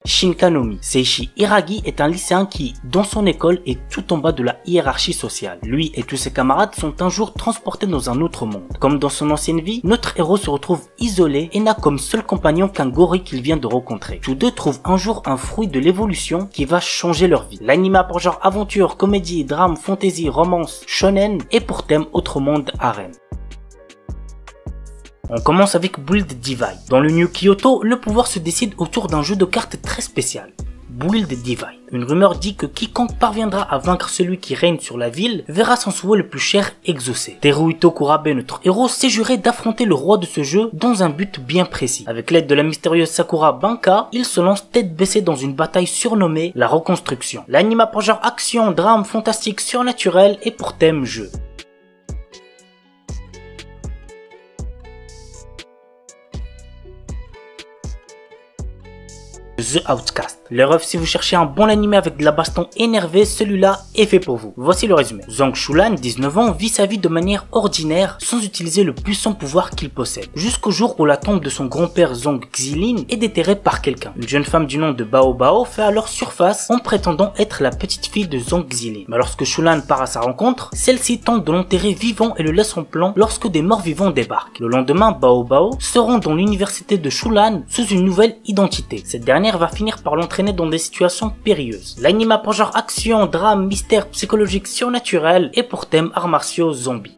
Shinkanomi Seishi Hiragi est un lycéen qui, dans son école, est tout en bas de la hiérarchie sociale. Lui et tous ses camarades sont un jour transportés dans un autre monde. Comme dans son ancienne vie, notre héros se retrouve isolé et n'a comme seul compagnon qu'un gorille qu'il vient de rencontrer. Tous deux trouvent un jour un fruit de l'évolution qui va changer leur vie. L'anime a pour genre aventure, comédie, drame, fantasy, romance, shonen et pour thème autre monde harem. On commence avec Build Divide. Dans le New Kyoto, le pouvoir se décide autour d'un jeu de cartes très spécial. Build Divide. Une rumeur dit que quiconque parviendra à vaincre celui qui règne sur la ville verra son souhait le plus cher exaucé. Teruhito Kurabe, notre héros, s'est juré d'affronter le roi de ce jeu dans un but bien précis. Avec l'aide de la mystérieuse Sakura Banka, il se lance tête baissée dans une bataille surnommée la Reconstruction. L'anime a pour genre action, drame, fantastique, surnaturel et pour thème jeu. The Outcast. Le ref, si vous cherchez un bon animé avec de la baston énervée, celui-là est fait pour vous. Voici le résumé. Zhang Shulan, 19 ans, vit sa vie de manière ordinaire sans utiliser le puissant pouvoir qu'il possède. Jusqu'au jour où la tombe de son grand-père Zhang Xilin est déterrée par quelqu'un. Une jeune femme du nom de Bao Bao fait alors surface en prétendant être la petite fille de Zhang Xilin. Mais lorsque Shulan part à sa rencontre, celle-ci tente de l'enterrer vivant et le laisse en plan lorsque des morts vivants débarquent. Le lendemain, Bao Bao se rend dans l'université de Shulan sous une nouvelle identité. Cette dernière va finir par l'entraîner dans des situations périlleuses. L'anime a pour genre action, drame, mystère psychologique surnaturel et pour thème arts martiaux zombies.